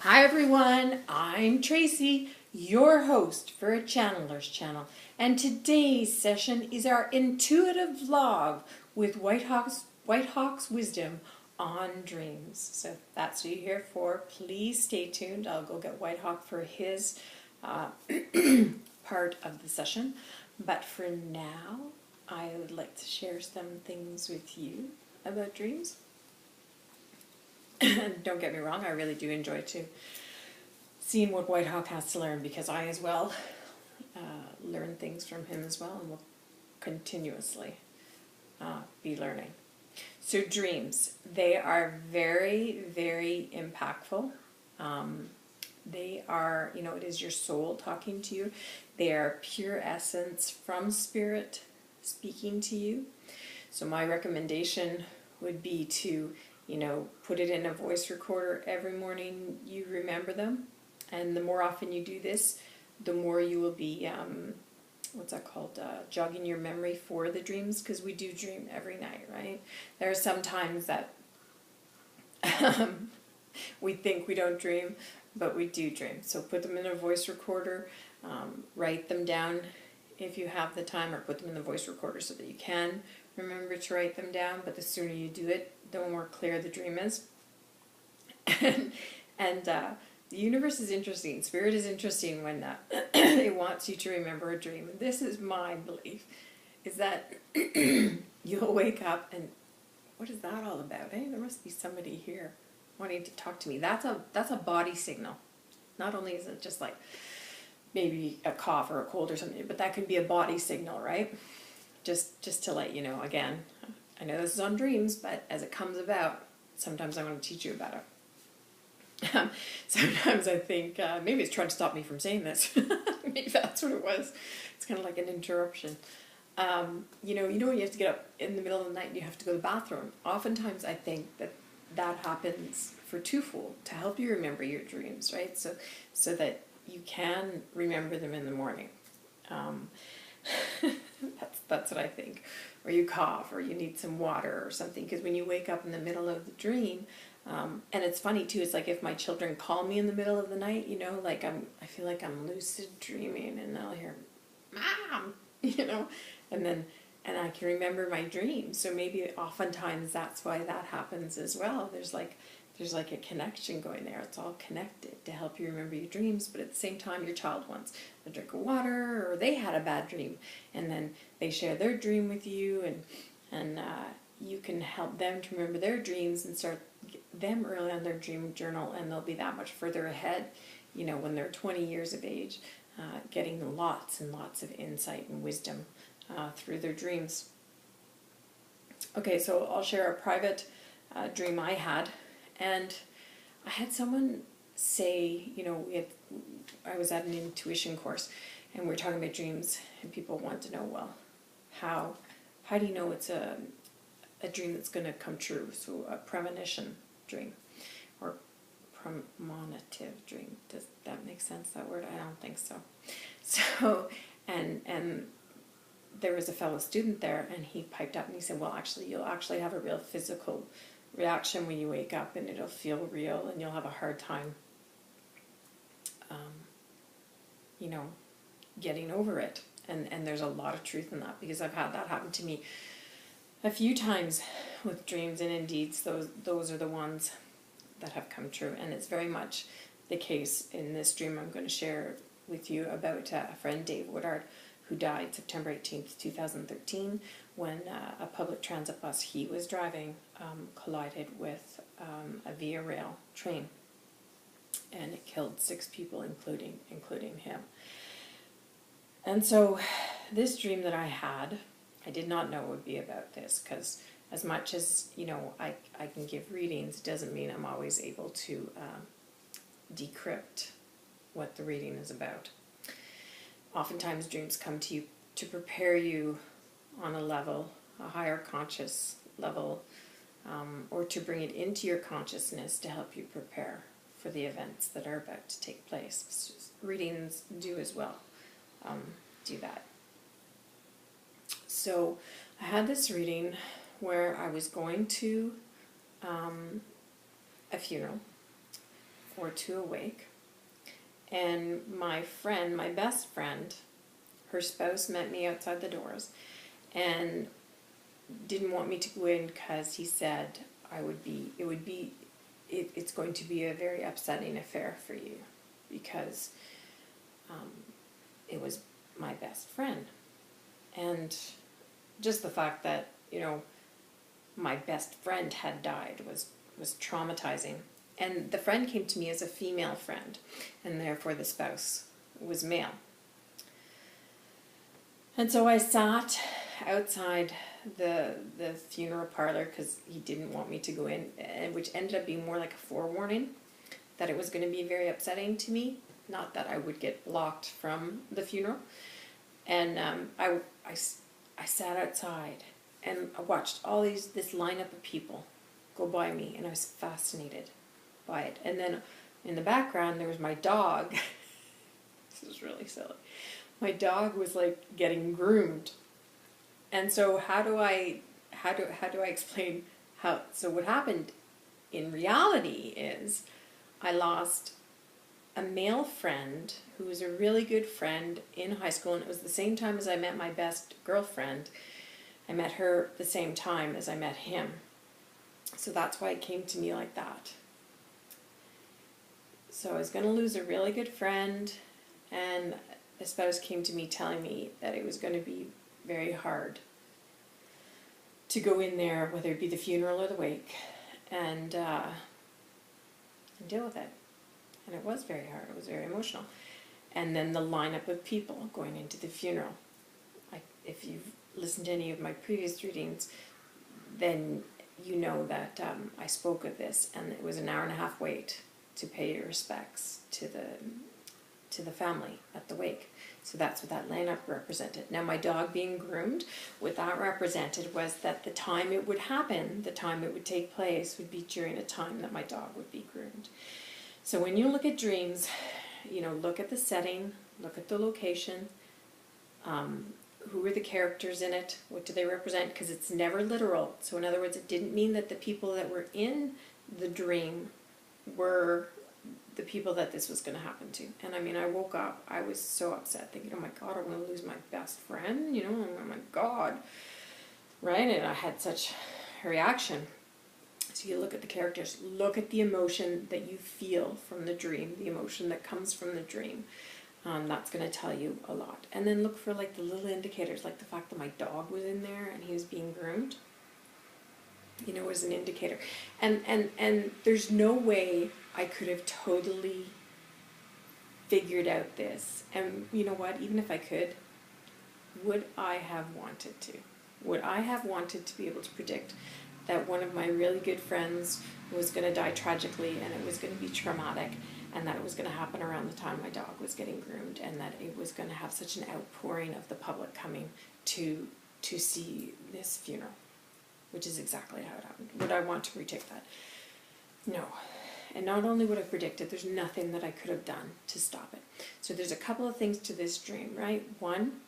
Hi everyone, I'm Tracy, your host for a Channeler's Channel, and today's session is our intuitive vlog with Whitehawk's wisdom on dreams. So if that's what you're here for, please stay tuned. I'll go get Whitehawk for his part of the session, but for now I would like to share some things with you about dreams. Don't get me wrong, I really do enjoy seeing what Whitehawk has to learn, because I as well learn things from him as well, and will continuously be learning. So dreams, they are very, very impactful. They are, it is your soul talking to you. They are pure essence from spirit speaking to you. So my recommendation would be to put it in a voice recorder every morning you remember them. And the more often you do this, the more you will be, jogging your memory for the dreams, because we do dream every night, right? There are some times that we think we don't dream, but we do dream. So put them in a voice recorder, write them down if you have the time, or put them in the voice recorder so that you can remember to write them down. But the sooner you do it, the more clear the dream is. and the universe is interesting. Spirit is interesting when it wants you to remember a dream. And this is my belief, is that you'll wake up and, what is that all about? There must be somebody here wanting to talk to me. That's a body signal. Not only is it just like maybe a cough or a cold or something, but that could be a body signal, right? Just to let you know. Again, I know this is on dreams, but as it comes about, sometimes I want to teach you about it. Sometimes I think maybe it's trying to stop me from saying this. Maybe that's what it was. It's kind of like an interruption. When you have to get up in the middle of the night and you have to go to the bathroom. Oftentimes I think that happens for twofold, to help you remember your dreams, right? So that you can remember them in the morning. That's what I think. Or you cough, or you need some water or something, because when you wake up in the middle of the dream, and it's funny too, it's like if my children call me in the middle of the night, I feel like I'm lucid dreaming, and I'll hear, "Mom," and I can remember my dreams. So maybe oftentimes that's why that happens as well. There's like a connection going there. It's all connected to help you remember your dreams, but at the same time, your child wants a drink of water, or they had a bad dream, and then they share their dream with you, and you can help them to remember their dreams and start them early on their dream journal, and they'll be that much further ahead, when they're 20 years of age, getting lots and lots of insight and wisdom through their dreams. Okay, so I'll share a private dream I had. And I had someone say, I was at an intuition course, and we were talking about dreams, and people want to know, well, how do you know it's a dream that's going to come true? So a premonition dream, or premonitive dream. Does that make sense, that word? I don't think so. So, and there was a fellow student there, and he piped up and he said, well, actually, you'll actually have a real physical reaction when you wake up, and it'll feel real, and you'll have a hard time getting over it. And there's a lot of truth in that, because I've had that happen to me a few times with dreams, and indeed those are the ones that have come true. And it's very much the case in this dream I'm going to share with you about a friend, Dave Woodard, who died September 18th, 2013, when a public transit bus he was driving collided with a Via Rail train, and it killed 6 people, including him. And so this dream that I had, I did not know would be about this, because as much as I can give readings, it doesn't mean I'm always able to decrypt what the reading is about. Oftentimes dreams come to you to prepare you on a higher conscious level, or to bring it into your consciousness to help you prepare for the events that are about to take place. Readings do as well do that. So I had this reading where I was going to a funeral or two awake. And my friend, my best friend, her spouse met me outside the doors and didn't want me to go in because he said it's going to be a very upsetting affair for you because it was my best friend. And just the fact that, my best friend had died was traumatizing. And the friend came to me as a female friend, and therefore the spouse was male. And so I sat outside the funeral parlor because he didn't want me to go in, which ended up being more like a forewarning that it was going to be very upsetting to me, not that I would get blocked from the funeral. And I sat outside and I watched this lineup of people go by me, and I was fascinated by it. And then in the background there was my dog. This is really silly. My dog was like getting groomed. And so how do I explain how? So what happened in reality is I lost a male friend who was a really good friend in high school, and it was the same time as I met my best girlfriend. I met her the same time as I met him. So that's why it came to me like that. So I was going to lose a really good friend, and the spouse came to me telling me that it was going to be very hard to go in there, whether it be the funeral or the wake, and deal with it. And it was very hard. It was very emotional. And then the lineup of people going into the funeral. If you've listened to any of my previous readings, then you know that I spoke of this, and it was an 1.5-hour wait to pay your respects to the family at the wake. So that's what that lineup represented. Now, my dog being groomed, what that represented was that the time it would happen, the time it would take place, would be during a time that my dog would be groomed. So when you look at dreams, look at the setting, look at the location, who are the characters in it, what do they represent, because it's never literal. So in other words, it didn't mean that the people that were in the dream were the people that this was going to happen to. And I woke up, I was so upset, thinking, oh my God, I'm going to lose my best friend, oh my God, right? And I had such a reaction. So you look at the characters, look at the emotion that you feel from the dream, the emotion that comes from the dream. That's going to tell you a lot. And then look for like the little indicators, like the fact that my dog was in there and he was being groomed, was an indicator. And there's no way I could have totally figured out this. And you know what, even if I could, would I have wanted to? Would I have wanted to be able to predict that one of my really good friends was going to die tragically, and it was going to be traumatic, and that it was going to happen around the time my dog was getting groomed, and that it was going to have such an outpouring of the public coming to see this funeral, which is exactly how it happened. Would I want to predict that? No. And not only would I predict it, there's nothing that I could have done to stop it. So there's a couple of things to this dream, right? One,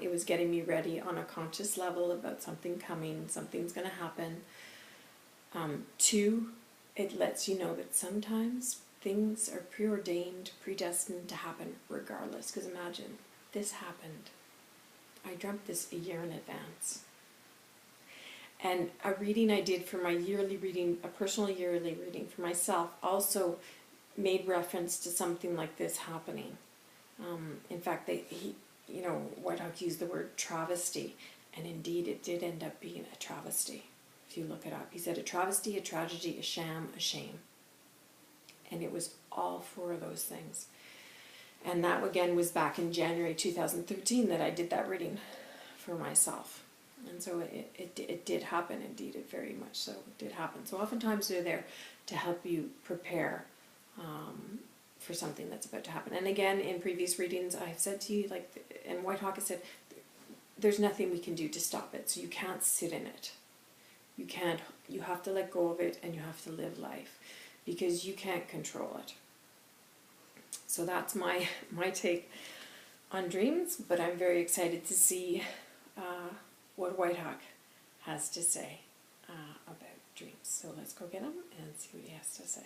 it was getting me ready on a conscious level about something coming, something's going to happen. Two, it lets you know that sometimes things are preordained, predestined to happen regardless. Because imagine, this happened. I dreamt this a year in advance. And a reading I did for my yearly reading, a personal yearly reading for myself, also made reference to something like this happening. In fact, Whitehawk used the word travesty, and indeed it did end up being a travesty. If you look it up, he said a travesty, a tragedy, a sham, a shame. And it was all four of those things. And that again was back in January 2013 that I did that reading for myself. And so it did happen, indeed, it very much so did happen. So oftentimes they're there to help you prepare for something that's about to happen. And again, in previous readings, I've said to you, and Whitehawk has said, there's nothing we can do to stop it, so you can't sit in it. You have to let go of it, and you have to live life, because you can't control it. So that's my take on dreams, but I'm very excited to see what Whitehawk has to say about dreams. So let's go get him and see what he has to say.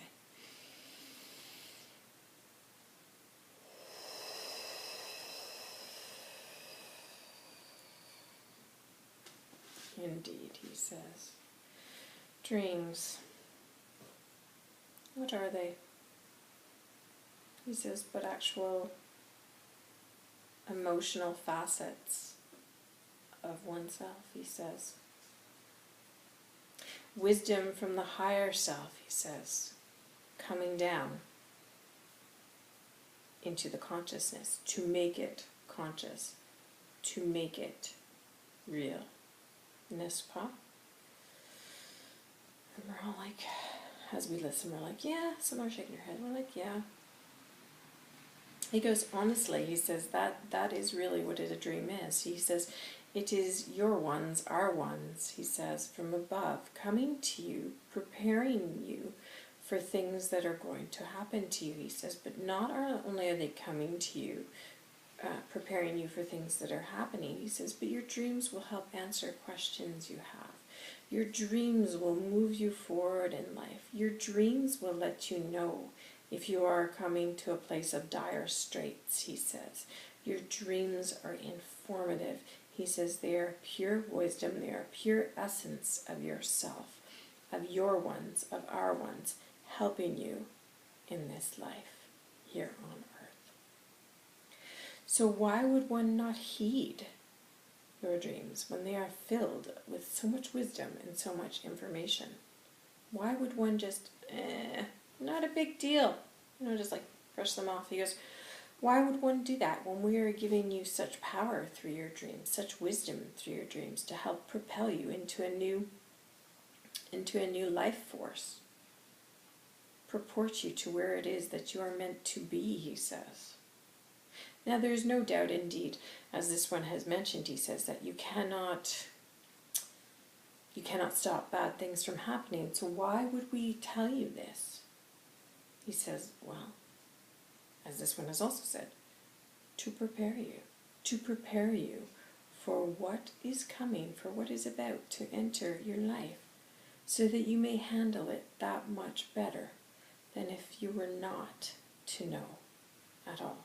indeed, he says. Dreams. What are they? He says, but actual emotional facets of oneself, he says. Wisdom from the higher self, he says, coming down into the consciousness to make it conscious, to make it real. N'est-ce pas? And we're all like, as we listen, we're like, yeah. Some are shaking their head. We're like, yeah. He goes, honestly, he says, that is really what a dream is. He says, it is your ones, our ones, he says, from above, coming to you, preparing you for things that are going to happen to you, he says. But not only are they coming to you, preparing you for things that are happening, he says, but your dreams will help answer questions you have. Your dreams will move you forward in life. Your dreams will let you know if you are coming to a place of dire straits, he says. Your dreams are informative. He says they are pure wisdom. They are pure essence of yourself, of your ones, of our ones, helping you in this life here on earth. So why would one not heed your dreams when they are filled with so much wisdom and so much information? Why would one just, not a big deal, just like brush them off? He goes, why would one do that when we are giving you such power through your dreams, such wisdom through your dreams to help propel you into a new life force, purport you to where it is that you are meant to be, he says. Now there's no doubt indeed, as this one has mentioned, he says that you cannot stop bad things from happening. So why would we tell you this? He says, well, as this one has also said, to prepare you for what is coming, for what is about to enter your life, so that you may handle it that much better than if you were not to know at all.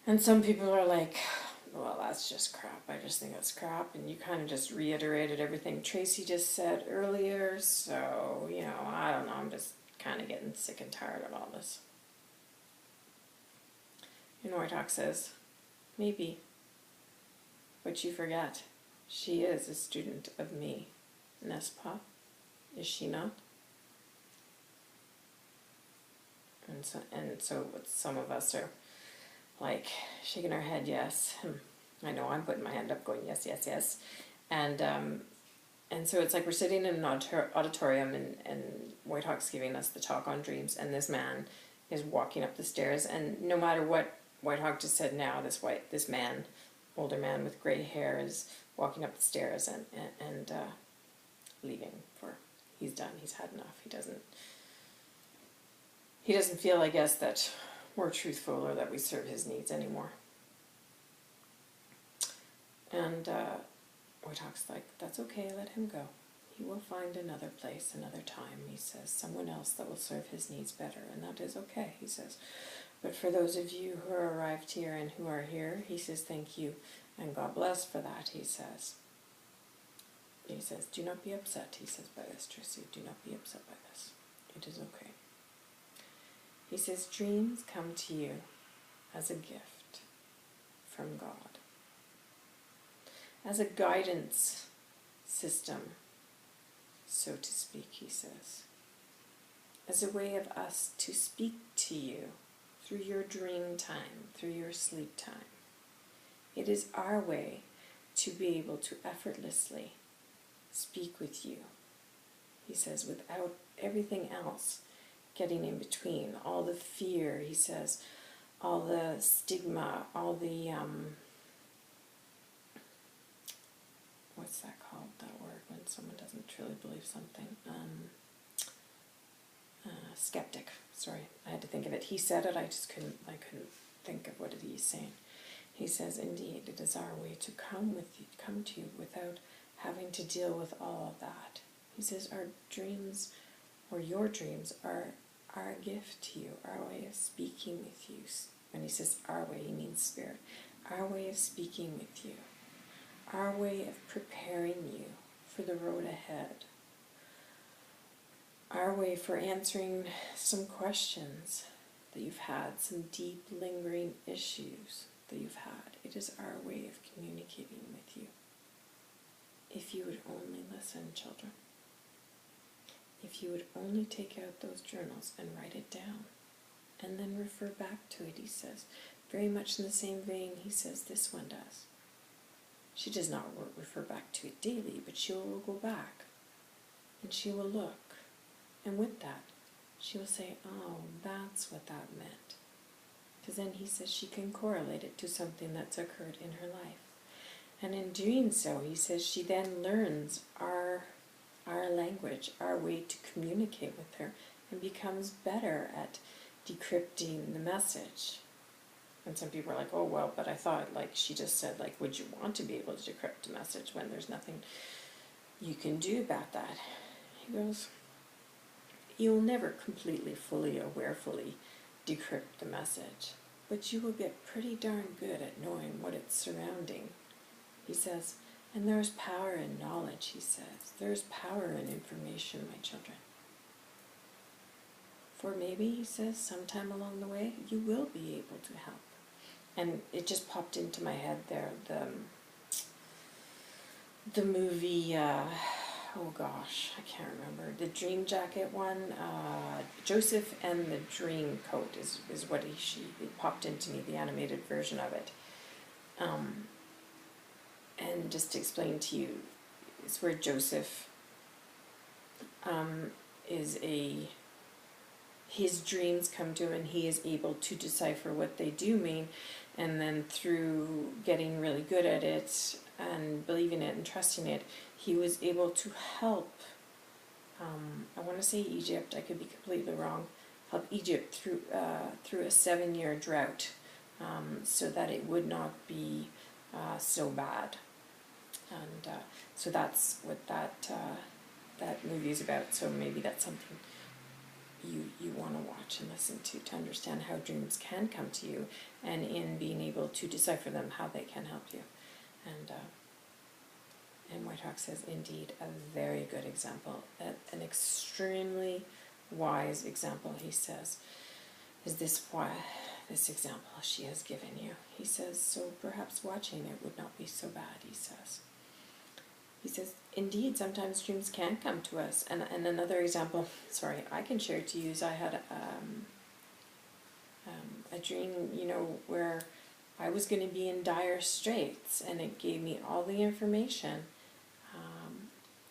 And some people are like, well, that's just crap. I just think that's crap. And you kind of just reiterated everything Tracy just said earlier. So, I don't know. I'm just kind of getting sick and tired of all this. And Whitehawk says, maybe. But you forget, she is a student of me. N'est-ce pas? Is she not? And so some of us are like shaking our head, yes. I know, I'm putting my hand up going, yes, yes, yes. And so it's like we're sitting in an auditorium and Whitehawk's giving us the talk on dreams, and this man is walking up the stairs, and no matter what Whitehawk just said now, this man, older man with gray hair, is walking up the stairs and leaving he's done, he's had enough. He doesn't feel, I guess, that we're truthful or that we serve his needs anymore. And Whitehawk's like, that's okay, let him go. He will find another place, another time, he says, someone else that will serve his needs better, and that is okay, he says. But for those of you who are arrived here and who are here, he says, thank you, and God bless for that, he says. He says, do not be upset, he says, by this, Tracy. Do not be upset by this. It is okay. He says, dreams come to you as a gift from God, as a guidance system, so to speak, he says, as a way of us to speak to you through your dream time, through your sleep time. It is our way to be able to effortlessly speak with you, he says, without everything else getting in between, all the fear, he says, all the stigma, all the, what's that called, that word, when someone doesn't truly believe something? Skeptic, sorry, I had to think of it. He said it, I couldn't think of what he's saying. He says, indeed, it is our way to come to you without having to deal with all of that. He says, our dreams, or your dreams, are our gift to you, our way of speaking with you. When he says our way, he means spirit. Our way of speaking with you, our way of preparing you for the road ahead. Our way for answering some questions that you've had, some deep lingering issues that you've had. It is our way of communicating with you. If you would only listen, children. If you would only take out those journals and write it down, and then refer back to it, he says. Very much in the same vein, he says, this one does. She does not refer back to it daily, but she will go back, and she will look. And with that, she will say, oh, that's what that meant. Because then he says she can correlate it to something that's occurred in her life. And in doing so, he says she then learns our language, our way to communicate with her, and becomes better at decrypting the message. And some people are like, oh, well, but I thought, like, she just said, like, would you want to be able to decrypt a message when there's nothing you can do about that? He goes, you'll never completely, fully, awarefully decrypt the message, but you will get pretty darn good at knowing what it's surrounding. He says, and there's power in knowledge, he says. There's power in information, my children. For maybe, he says, sometime along the way, you will be able to help. And it just popped into my head there, the movie, oh gosh, I can't remember, the Dream Jacket one, Joseph and the Dream Coat is what it popped into me, the animated version of it. And just to explain to you, it's where Joseph his dreams come to him and he is able to decipher what they do mean, and then through getting really good at it and believing it and trusting it, he was able to help, I want to say Egypt, I could be completely wrong, help Egypt through a 7-year drought, so that it would not be so bad. And so that's what that movie is about. So maybe that's something you want to watch and listen to understand how dreams can come to you, and in being able to decipher them, how they can help you. And Whitehawk says, indeed, a very good example, an extremely wise example, he says, is this example she has given you. He says, so perhaps watching it would not be so bad, he says. He says, indeed, sometimes dreams can come to us. And another example, sorry, I can share to you is I had a dream, where I was going to be in dire straits, and it gave me all the information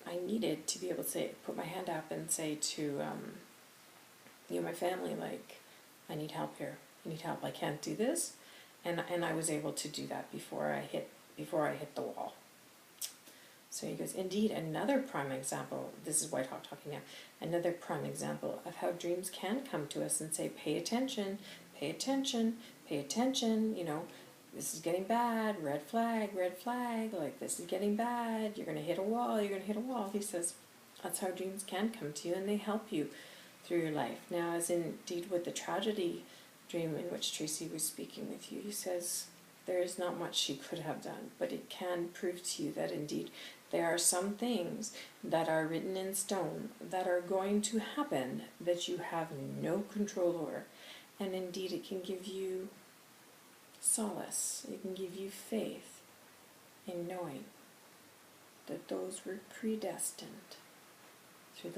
I needed to be able to put my hand up and say to my family, like, I need help here. I need help. I can't do this. And I was able to do that before I hit the wall. So he goes, indeed, another prime example, this is Whitehawk talking now, another prime example of how dreams can come to us and say, pay attention, pay attention, pay attention, this is getting bad, red flag, like this is getting bad, you're going to hit a wall, you're going to hit a wall. He says, that's how dreams can come to you, and they help you through your life. Now, as indeed with the tragedy dream in which Tracy was speaking with you, he says, there is not much she could have done, but it can prove to you that indeed there are some things that are written in stone that are going to happen that you have no control over. And indeed it can give you solace, it can give you faith in knowing that those were predestined through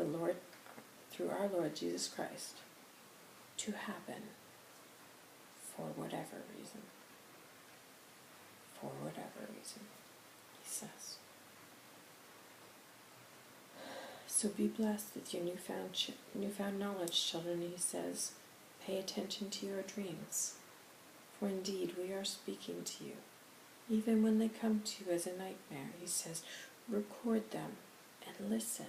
our Lord Jesus Christ to happen for whatever reason. For whatever reason, he says. So be blessed with your newfound knowledge, children, he says. Pay attention to your dreams, for indeed we are speaking to you. Even when they come to you as a nightmare, he says, record them and listen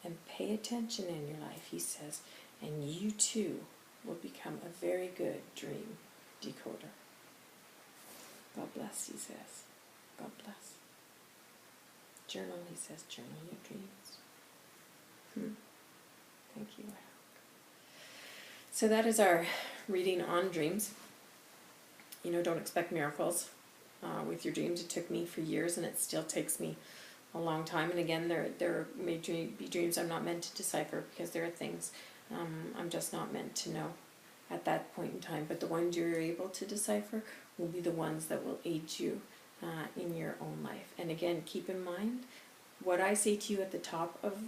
and pay attention in your life, he says, and you too will become a very good dream decoder. God bless, he says. God bless. Journal, he says, journal your dreams. Thank you. So that is our reading on dreams. Don't expect miracles. with your dreams. It took me for years, and it still takes me a long time. And again, there may be dreams I'm not meant to decipher, because there are things I'm just not meant to know at that point in time. But the ones you're able to decipher will be the ones that will aid you in your own life. And again, keep in mind, what I say to you at the top of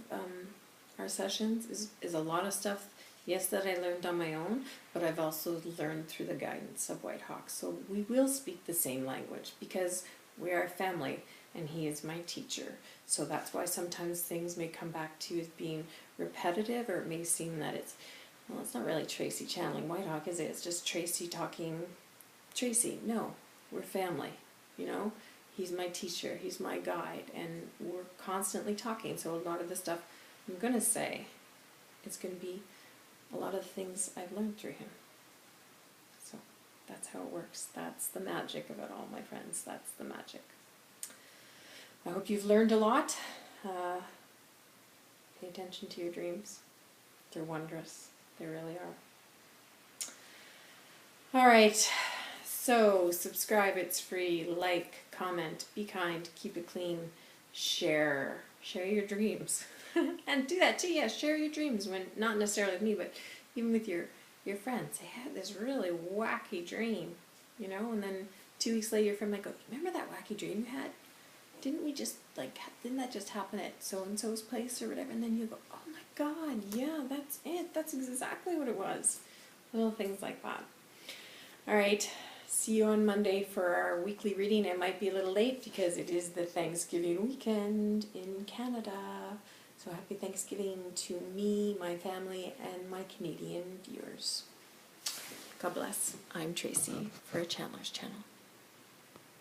our sessions is a lot of stuff, yes, that I learned on my own, but I've also learned through the guidance of Whitehawk. So we will speak the same language, because we are a family, and he is my teacher. So that's why sometimes things may come back to you as being repetitive, or it may seem that it's not really Tracy channeling Whitehawk, is it? It's just Tracy talking Tracy. No, we're family, you know? He's my teacher, he's my guide, and we're constantly talking. So a lot of the stuff I'm going to say, it's going to be a lot of the things I've learned through him. So that's how it works. That's the magic of it all, my friends. That's the magic. I hope you've learned a lot. Pay attention to your dreams. They're wondrous. They really are. All right. So subscribe. It's free. Like, comment, be kind, keep it clean, share your dreams. And do that too. Yeah, share your dreams, when not necessarily with me, but even with your friends. I had this really wacky dream, you know, and then 2 weeks later your friend might go, remember that wacky dream you had? Didn't that just happen at so-and-so's place or whatever? And then you go, oh my God, yeah, that's it. That's exactly what it was. Little things like that. All right. See you on Monday for our weekly reading. It might be a little late because it is the Thanksgiving weekend in Canada. So happy Thanksgiving to me, my family, and my Canadian viewers. God bless. I'm Tracy for a Chandler's Channel.